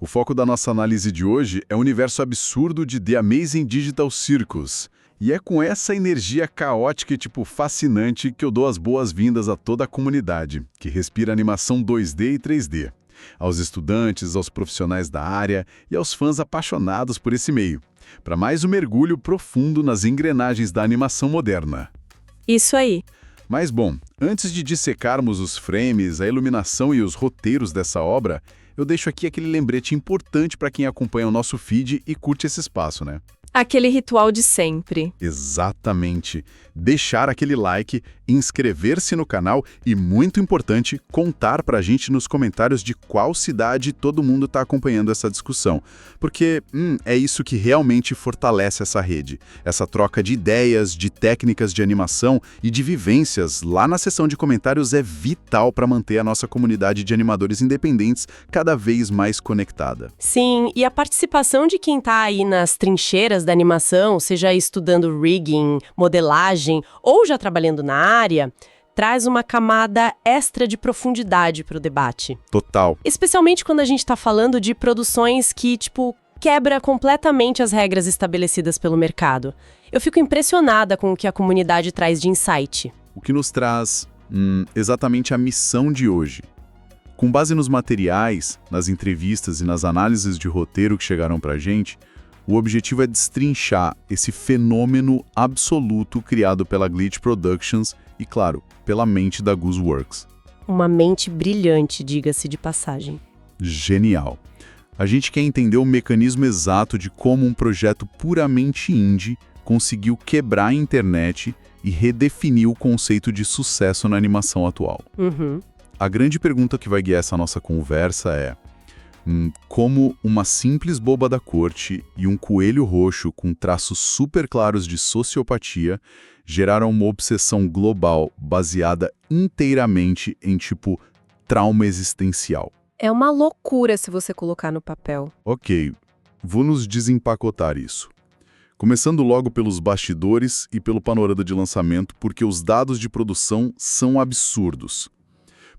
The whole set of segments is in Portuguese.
O foco da nossa análise de hoje é o universo absurdo de The Amazing Digital Circus. E é com essa energia caótica e fascinante que eu dou as boas-vindas a toda a comunidade, que respira animação 2D e 3D. Aos estudantes, aos profissionais da área e aos fãs apaixonados por esse meio. Para mais um mergulho profundo nas engrenagens da animação moderna. Isso aí. Mas bom, antes de dissecarmos os frames, a iluminação e os roteiros dessa obra, eu deixo aqui aquele lembrete importante para quem acompanha o nosso feed e curte esse espaço, né? Aquele ritual de sempre. Exatamente. Deixar aquele like, inscrever-se no canal e, muito importante, contar pra gente nos comentários de qual cidade todo mundo está acompanhando essa discussão. Porque é isso que realmente fortalece essa rede. Essa troca de ideias, de técnicas de animação e de vivências lá na seção de comentários é vital para manter a nossa comunidade de animadores independentes cada vez mais conectada. Sim, e a participação de quem está aí nas trincheiras da animação, seja estudando rigging, modelagem ou já trabalhando na área, traz uma camada extra de profundidade para o debate. Total. Especialmente quando a gente está falando de produções que, quebra completamente as regras estabelecidas pelo mercado. Eu fico impressionada com o que a comunidade traz de insight. O que nos traz exatamente a missão de hoje. Com base nos materiais, nas entrevistas e nas análises de roteiro que chegaram pra gente, o objetivo é destrinchar esse fenômeno absoluto criado pela Glitch Productions e, claro, pela mente da Gooseworks. Uma mente brilhante, diga-se de passagem. Genial. A gente quer entender o mecanismo exato de como um projeto puramente indie conseguiu quebrar a internet e redefinir o conceito de sucesso na animação atual. A grande pergunta que vai guiar essa nossa conversa é: como uma simples boba da corte e um coelho roxo com traços super claros de sociopatia geraram uma obsessão global baseada inteiramente em trauma existencial. É uma loucura se você colocar no papel. Ok, vou nos desempacotar isso. Começando logo pelos bastidores e pelo panorama de lançamento, porque os dados de produção são absurdos.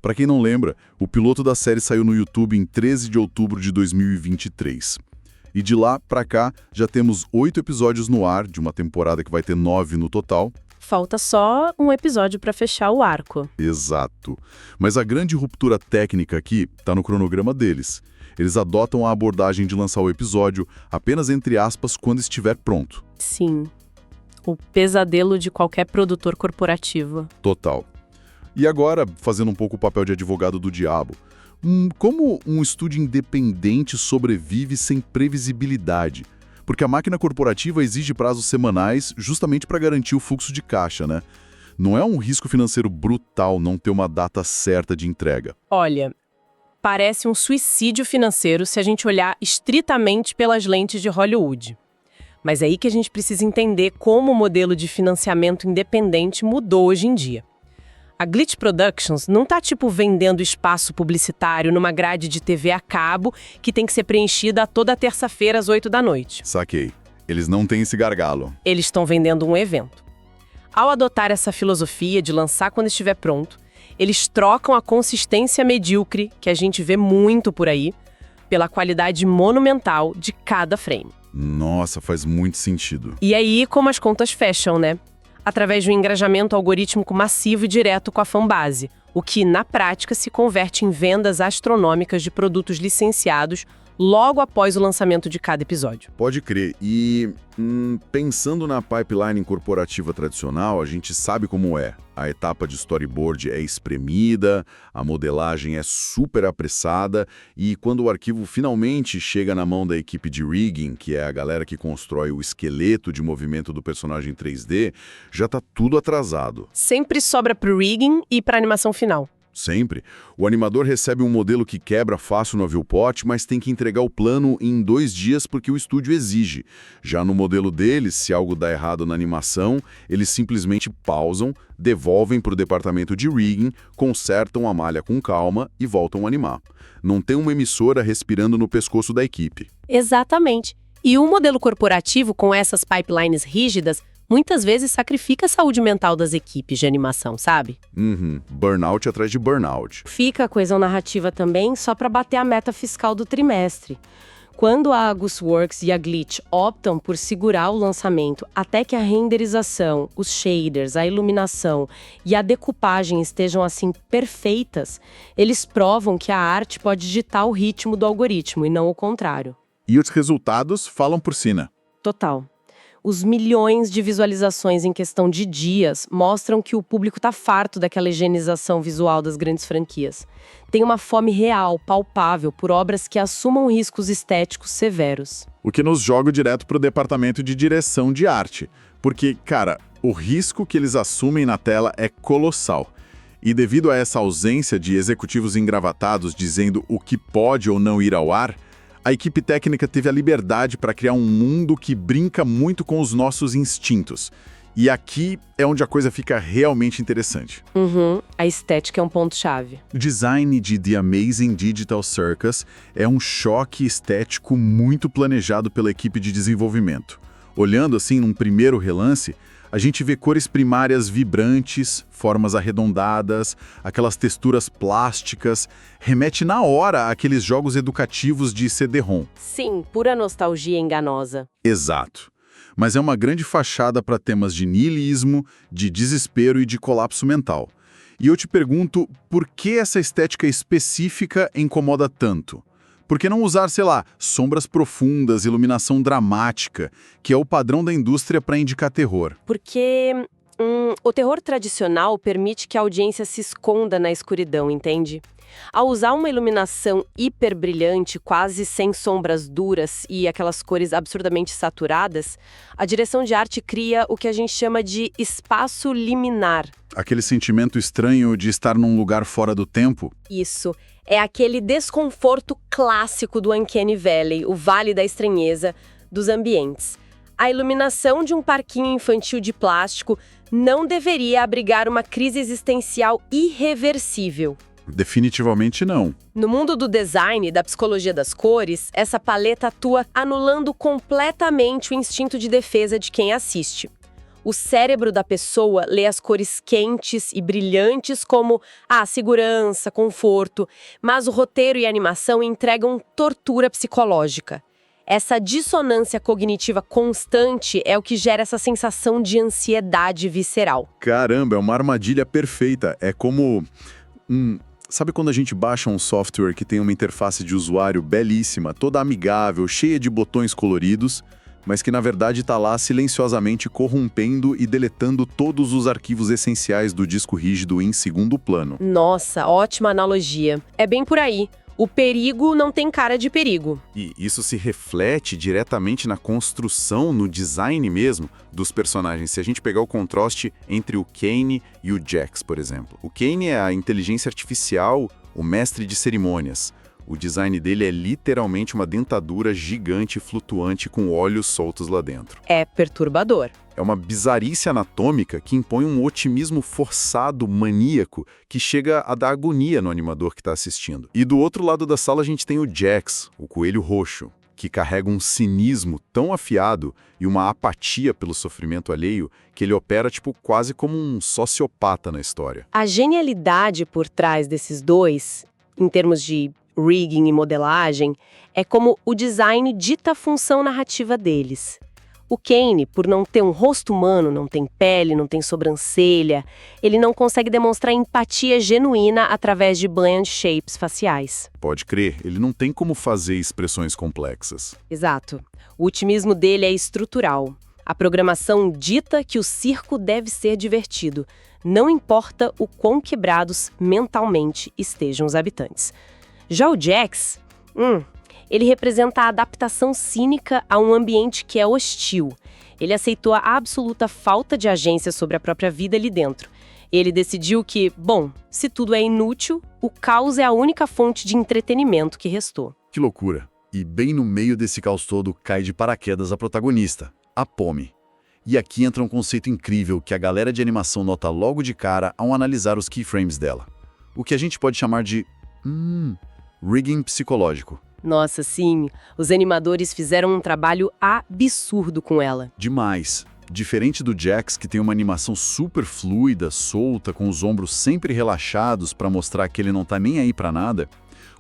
Para quem não lembra, o piloto da série saiu no YouTube em 13 de outubro de 2023. E de lá para cá, já temos 8 episódios no ar, de uma temporada que vai ter 9 no total. Falta só um episódio para fechar o arco. Exato. Mas a grande ruptura técnica aqui está no cronograma deles. Eles adotam a abordagem de lançar o episódio apenas entre aspas quando estiver pronto. Sim. O pesadelo de qualquer produtor corporativo. Total. E agora, fazendo um pouco o papel de advogado do diabo, como um estúdio independente sobrevive sem previsibilidade? Porque a máquina corporativa exige prazos semanais justamente para garantir o fluxo de caixa, né? Não é um risco financeiro brutal não ter uma data certa de entrega. Olha, parece um suicídio financeiro se a gente olhar estritamente pelas lentes de Hollywood. Mas é aí que a gente precisa entender como o modelo de financiamento independente mudou hoje em dia. A Glitch Productions não tá vendendo espaço publicitário numa grade de TV a cabo que tem que ser preenchida toda terça-feira às 8 da noite. Saquei. Eles não têm esse gargalo. Eles estão vendendo um evento. Ao adotar essa filosofia de lançar quando estiver pronto, eles trocam a consistência medíocre, que a gente vê muito por aí, pela qualidade monumental de cada frame. Nossa, faz muito sentido. E aí, como as contas fecham, né? Através de um engajamento algorítmico massivo e direto com a fanbase, o que, na prática, se converte em vendas astronômicas de produtos licenciados logo após o lançamento de cada episódio. Pode crer. E pensando na pipeline corporativa tradicional, a gente sabe como é. A etapa de storyboard é espremida, a modelagem é super apressada e quando o arquivo finalmente chega na mão da equipe de rigging, que é a galera que constrói o esqueleto de movimento do personagem 3D, já tá tudo atrasado. Sempre sobra pro rigging e pra animação final. Sempre. O animador recebe um modelo que quebra fácil no viewport, mas tem que entregar o plano em 2 dias porque o estúdio exige. Já no modelo deles, se algo dá errado na animação, eles simplesmente pausam, devolvem para o departamento de rigging, consertam a malha com calma e voltam a animar. Não tem uma emissora respirando no pescoço da equipe. Exatamente. E o modelo corporativo com essas pipelines rígidas muitas vezes sacrifica a saúde mental das equipes de animação, sabe? Burnout atrás de burnout. Fica a coesão narrativa também só para bater a meta fiscal do trimestre. Quando a Augustworks e a Glitch optam por segurar o lançamento até que a renderização, os shaders, a iluminação e a decupagem estejam assim perfeitas, eles provam que a arte pode ditar o ritmo do algoritmo e não o contrário. E os resultados falam por si, né? Total. Os milhões de visualizações em questão de dias mostram que o público está farto daquela higienização visual das grandes franquias. Tem uma fome real, palpável, por obras que assumam riscos estéticos severos. O que nos joga direto para o departamento de direção de arte. Porque, cara, o risco que eles assumem na tela é colossal. E devido a essa ausência de executivos engravatados dizendo o que pode ou não ir ao ar, a equipe técnica teve a liberdade para criar um mundo que brinca muito com os nossos instintos. E aqui é onde a coisa fica realmente interessante. A estética é um ponto-chave. O design de The Amazing Digital Circus é um choque estético muito planejado pela equipe de desenvolvimento. Olhando assim num primeiro relance, a gente vê cores primárias vibrantes, formas arredondadas, aquelas texturas plásticas, remete na hora àqueles jogos educativos de CD-ROM. Sim, pura nostalgia enganosa. Exato. Mas é uma grande fachada para temas de niilismo, de desespero e de colapso mental. E eu te pergunto, por que essa estética específica incomoda tanto? Por que não usar, sei lá, sombras profundas, iluminação dramática, que é o padrão da indústria para indicar terror? Porque o terror tradicional permite que a audiência se esconda na escuridão, entende? Ao usar uma iluminação hiper brilhante, quase sem sombras duras e aquelas cores absurdamente saturadas, a direção de arte cria o que a gente chama de espaço liminar. Aquele sentimento estranho de estar num lugar fora do tempo? Isso. É aquele desconforto clássico do Uncanny Valley, o Vale da Estranheza, dos ambientes. A iluminação de um parquinho infantil de plástico não deveria abrigar uma crise existencial irreversível. Definitivamente não. No mundo do design e da psicologia das cores, essa paleta atua anulando completamente o instinto de defesa de quem assiste. O cérebro da pessoa lê as cores quentes e brilhantes como segurança, conforto, mas o roteiro e a animação entregam tortura psicológica. Essa dissonância cognitiva constante é o que gera essa sensação de ansiedade visceral. Caramba, é uma armadilha perfeita. É como... Sabe quando a gente baixa um software que tem uma interface de usuário belíssima, toda amigável, cheia de botões coloridos, mas que na verdade está lá silenciosamente corrompendo e deletando todos os arquivos essenciais do disco rígido em segundo plano? Nossa, ótima analogia. É bem por aí. O perigo não tem cara de perigo. E isso se reflete diretamente na construção, no design mesmo, dos personagens. Se a gente pegar o contraste entre o Kane e o Jax, por exemplo. O Kane é a inteligência artificial, o mestre de cerimônias. O design dele é literalmente uma dentadura gigante flutuante com olhos soltos lá dentro. É perturbador. É uma bizarrice anatômica que impõe um otimismo forçado, maníaco, que chega a dar agonia no animador que está assistindo. E do outro lado da sala a gente tem o Jax, o coelho roxo, que carrega um cinismo tão afiado e uma apatia pelo sofrimento alheio que ele opera quase como um sociopata na história. A genialidade por trás desses dois, em termos de rigging e modelagem, é como o design dita a função narrativa deles. O Kane, por não ter um rosto humano, não tem pele, não tem sobrancelha, ele não consegue demonstrar empatia genuína através de bland shapes faciais. Pode crer, ele não tem como fazer expressões complexas. Exato. O otimismo dele é estrutural. A programação dita que o circo deve ser divertido, não importa o quão quebrados mentalmente estejam os habitantes. Já o Jax, ele representa a adaptação cínica a um ambiente que é hostil. Ele aceitou a absoluta falta de agência sobre a própria vida ali dentro. Ele decidiu que, se tudo é inútil, o caos é a única fonte de entretenimento que restou. Que loucura. E bem no meio desse caos todo cai de paraquedas a protagonista, a Pomi. E aqui entra um conceito incrível que a galera de animação nota logo de cara ao analisar os keyframes dela. O que a gente pode chamar de rigging psicológico. Nossa, sim. Os animadores fizeram um trabalho absurdo com ela. Demais. Diferente do Jax, que tem uma animação super fluida, solta, com os ombros sempre relaxados para mostrar que ele não tá nem aí para nada,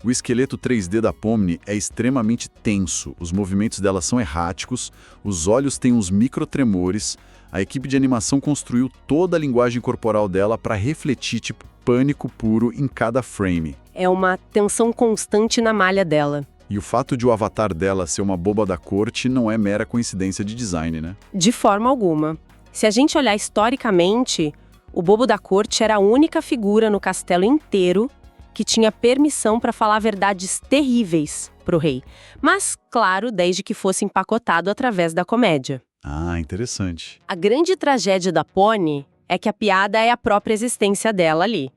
o esqueleto 3D da Pomni é extremamente tenso, os movimentos dela são erráticos, os olhos têm uns microtremores, a equipe de animação construiu toda a linguagem corporal dela para refletir tipo pânico puro em cada frame. É uma tensão constante na malha dela. E o fato de o avatar dela ser uma boba da corte não é mera coincidência de design, né? De forma alguma. Se a gente olhar historicamente, o bobo da corte era a única figura no castelo inteiro que tinha permissão para falar verdades terríveis pro rei. Mas, claro, desde que fosse empacotado através da comédia. Ah, interessante. A grande tragédia da Pony é que a piada é a própria existência dela ali.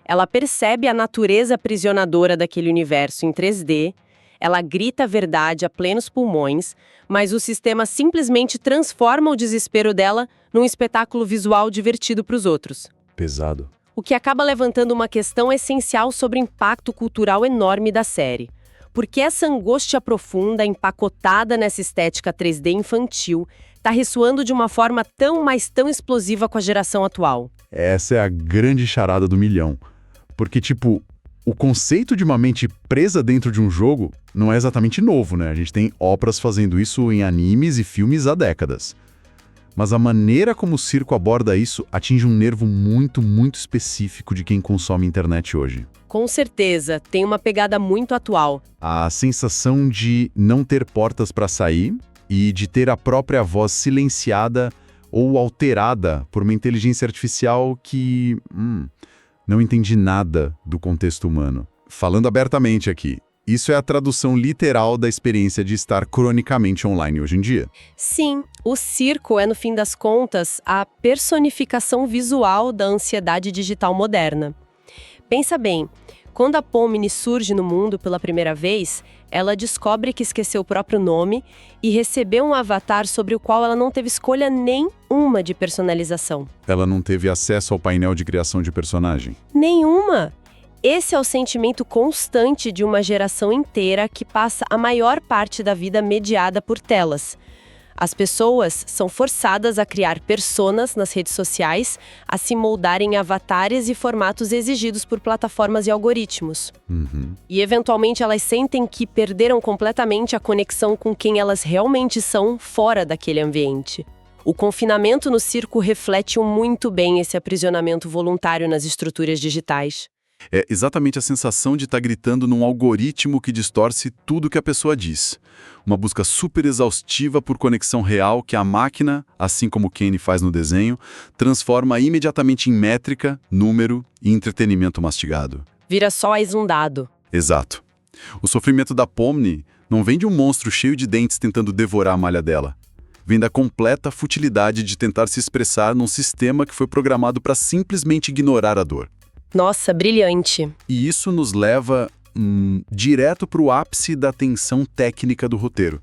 Ela percebe a natureza aprisionadora daquele universo em 3D, ela grita a verdade a plenos pulmões, mas o sistema simplesmente transforma o desespero dela num espetáculo visual divertido para os outros. Pesado. O que acaba levantando uma questão essencial sobre o impacto cultural enorme da série. Por que essa angústia profunda, empacotada nessa estética 3D infantil, está ressoando de uma forma tão explosiva com a geração atual? Essa é a grande charada do milhão. Porque, tipo, o conceito de uma mente presa dentro de um jogo não é exatamente novo, né? A gente tem óperas fazendo isso em animes e filmes há décadas. Mas a maneira como o circo aborda isso atinge um nervo muito específico de quem consome internet hoje. Com certeza, tem uma pegada muito atual. A sensação de não ter portas para sair e de ter a própria voz silenciada ou alterada por uma inteligência artificial que não entende nada do contexto humano. Falando abertamente aqui, isso é a tradução literal da experiência de estar cronicamente online hoje em dia. Sim, o circo é, no fim das contas, a personificação visual da ansiedade digital moderna. Pensa bem, quando a Pomni surge no mundo pela primeira vez, ela descobre que esqueceu o próprio nome e recebeu um avatar sobre o qual ela não teve escolha nenhuma de personalização. Ela não teve acesso ao painel de criação de personagem? Nenhuma! Esse é o sentimento constante de uma geração inteira que passa a maior parte da vida mediada por telas. As pessoas são forçadas a criar personas nas redes sociais, a se moldarem em avatares e formatos exigidos por plataformas e algoritmos. E, eventualmente, elas sentem que perderam completamente a conexão com quem elas realmente são fora daquele ambiente. O confinamento no circo reflete muito bem esse aprisionamento voluntário nas estruturas digitais. É exatamente a sensação de estar gritando num algoritmo que distorce tudo que a pessoa diz. Uma busca super exaustiva por conexão real que a máquina, assim como Kenny faz no desenho, transforma imediatamente em métrica, número e entretenimento mastigado. Vira só mais um dado. Exato. O sofrimento da Pomni não vem de um monstro cheio de dentes tentando devorar a malha dela. Vem da completa futilidade de tentar se expressar num sistema que foi programado para simplesmente ignorar a dor. Nossa, brilhante. E isso nos leva direto para o ápice da tensão técnica do roteiro.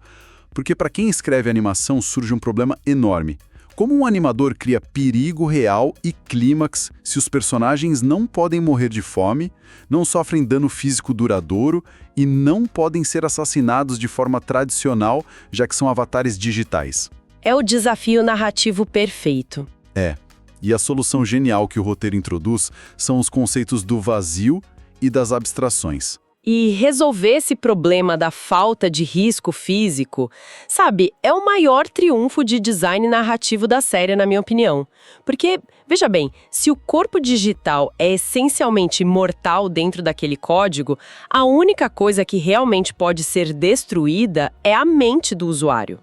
Porque para quem escreve animação surge um problema enorme. Como um animador cria perigo real e clímax se os personagens não podem morrer de fome, não sofrem dano físico duradouro e não podem ser assassinados de forma tradicional, já que são avatares digitais? É o desafio narrativo perfeito. É. E a solução genial que o roteiro introduz são os conceitos do vazio e das abstrações. E resolver esse problema da falta de risco físico, sabe, é o maior triunfo de design narrativo da série, na minha opinião. Porque, veja bem, se o corpo digital é essencialmente mortal dentro daquele código, a única coisa que realmente pode ser destruída é a mente do usuário.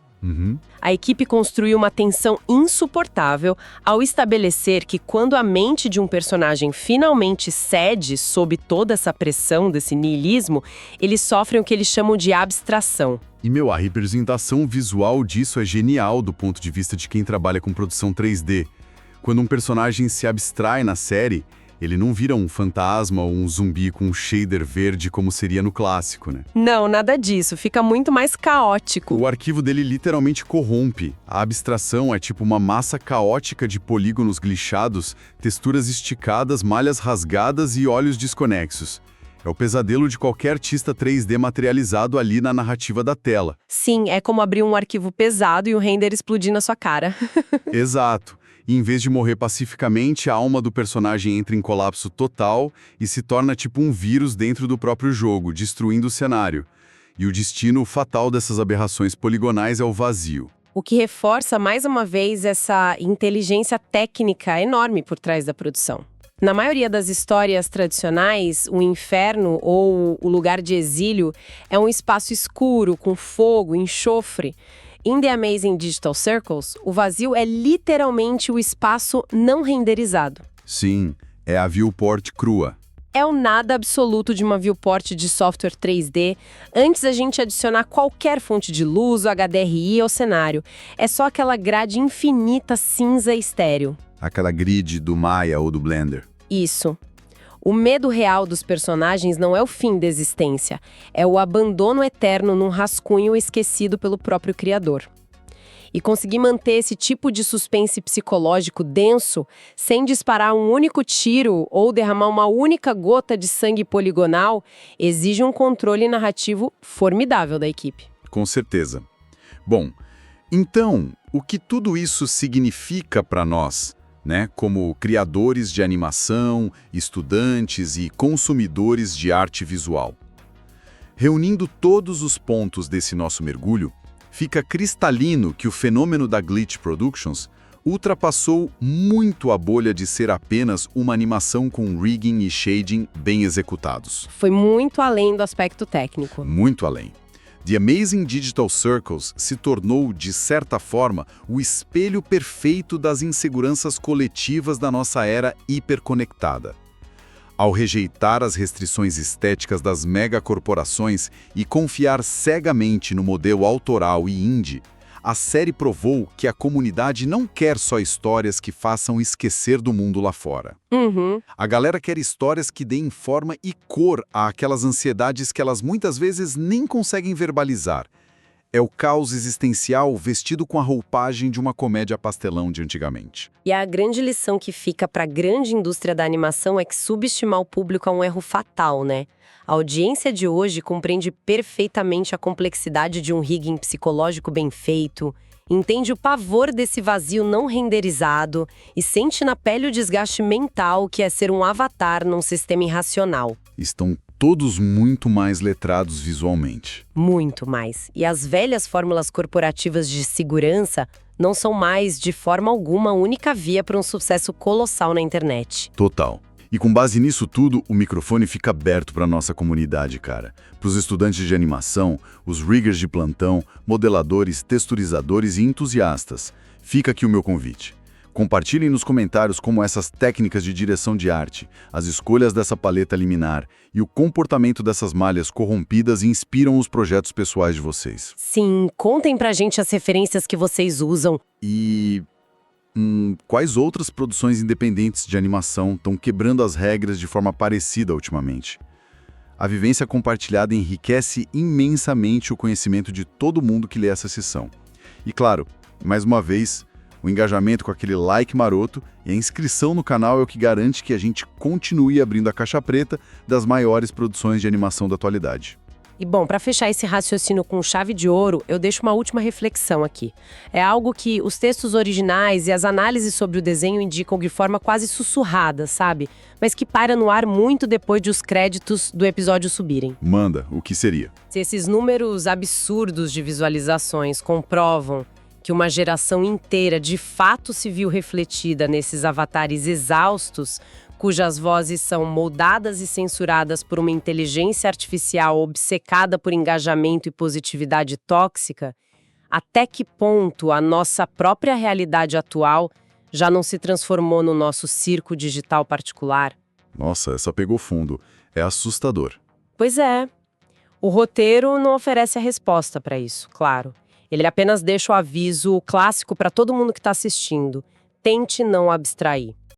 A equipe construiu uma tensão insuportável ao estabelecer que quando a mente de um personagem finalmente cede sob toda essa pressão desse niilismo, eles sofrem o que eles chamam de abstração. E, a representação visual disso é genial do ponto de vista de quem trabalha com produção 3D. Quando um personagem se abstrai na série, ele não vira um fantasma ou um zumbi com um shader verde como seria no clássico, né? Não, nada disso. Fica muito mais caótico. O arquivo dele literalmente corrompe. A abstração é tipo uma massa caótica de polígonos glitchados, texturas esticadas, malhas rasgadas e olhos desconexos. É o pesadelo de qualquer artista 3D materializado ali na narrativa da tela. Sim, é como abrir um arquivo pesado e o render explodir na sua cara. Exato. E em vez de morrer pacificamente, a alma do personagem entra em colapso total e se torna tipo um vírus dentro do próprio jogo, destruindo o cenário. E o destino fatal dessas aberrações poligonais é o vazio. O que reforça mais uma vez essa inteligência técnica enorme por trás da produção. Na maioria das histórias tradicionais, o inferno ou o lugar de exílio é um espaço escuro, com fogo, enxofre. Em The Amazing Digital Circles, o vazio é literalmente o espaço não renderizado. Sim, é a viewport crua. É o nada absoluto de uma viewport de software 3D, antes da gente adicionar qualquer fonte de luz ou HDRI ao cenário. É só aquela grade infinita cinza e estéril. Aquela grid do Maya ou do Blender. Isso. O medo real dos personagens não é o fim da existência, é o abandono eterno num rascunho esquecido pelo próprio criador. E conseguir manter esse tipo de suspense psicológico denso, sem disparar um único tiro ou derramar uma única gota de sangue poligonal, exige um controle narrativo formidável da equipe. Com certeza. Bom, então, o que tudo isso significa para nós, né, como criadores de animação, estudantes e consumidores de arte visual? Reunindo todos os pontos desse nosso mergulho, fica cristalino que o fenômeno da Glitch Productions ultrapassou muito a bolha de ser apenas uma animação com rigging e shading bem executados. Foi muito além do aspecto técnico. Muito além. The Amazing Digital Circles se tornou, de certa forma, o espelho perfeito das inseguranças coletivas da nossa era hiperconectada. Ao rejeitar as restrições estéticas das megacorporações e confiar cegamente no modelo autoral e indie, a série provou que a comunidade não quer só histórias que façam esquecer do mundo lá fora. A galera quer histórias que deem forma e cor àquelas ansiedades que elas muitas vezes nem conseguem verbalizar. É o caos existencial vestido com a roupagem de uma comédia pastelão de antigamente. E a grande lição que fica para a grande indústria da animação é que subestimar o público é um erro fatal, né? A audiência de hoje compreende perfeitamente a complexidade de um rigging psicológico bem feito, entende o pavor desse vazio não renderizado e sente na pele o desgaste mental que é ser um avatar num sistema irracional. Estão todos muito mais letrados visualmente. Muito mais. E as velhas fórmulas corporativas de segurança não são mais, de forma alguma, a única via para um sucesso colossal na internet. Total. E com base nisso tudo, o microfone fica aberto para nossa comunidade, cara. Para os estudantes de animação, os riggers de plantão, modeladores, texturizadores e entusiastas. Fica aqui o meu convite. Compartilhem nos comentários como essas técnicas de direção de arte, as escolhas dessa paleta liminar e o comportamento dessas malhas corrompidas inspiram os projetos pessoais de vocês. Sim, contem pra gente as referências que vocês usam. E quais outras produções independentes de animação estão quebrando as regras de forma parecida ultimamente? A vivência compartilhada enriquece imensamente o conhecimento de todo mundo que lê essa sessão. E claro, mais uma vez, o engajamento com aquele like maroto e a inscrição no canal é o que garante que a gente continue abrindo a caixa preta das maiores produções de animação da atualidade. E bom, para fechar esse raciocínio com chave de ouro, eu deixo uma última reflexão aqui. É algo que os textos originais e as análises sobre o desenho indicam de forma quase sussurrada, sabe? Mas que paira no ar muito depois de os créditos do episódio subirem. Manda, o que seria? Se esses números absurdos de visualizações comprovam que uma geração inteira de fato se viu refletida nesses avatares exaustos, cujas vozes são moldadas e censuradas por uma inteligência artificial obcecada por engajamento e positividade tóxica, até que ponto a nossa própria realidade atual já não se transformou no nosso circo digital particular? Nossa, essa pegou fundo. É assustador. Pois é. O roteiro não oferece a resposta para isso, claro. Ele apenas deixa o aviso clássico para todo mundo que está assistindo. Tente não abstrair.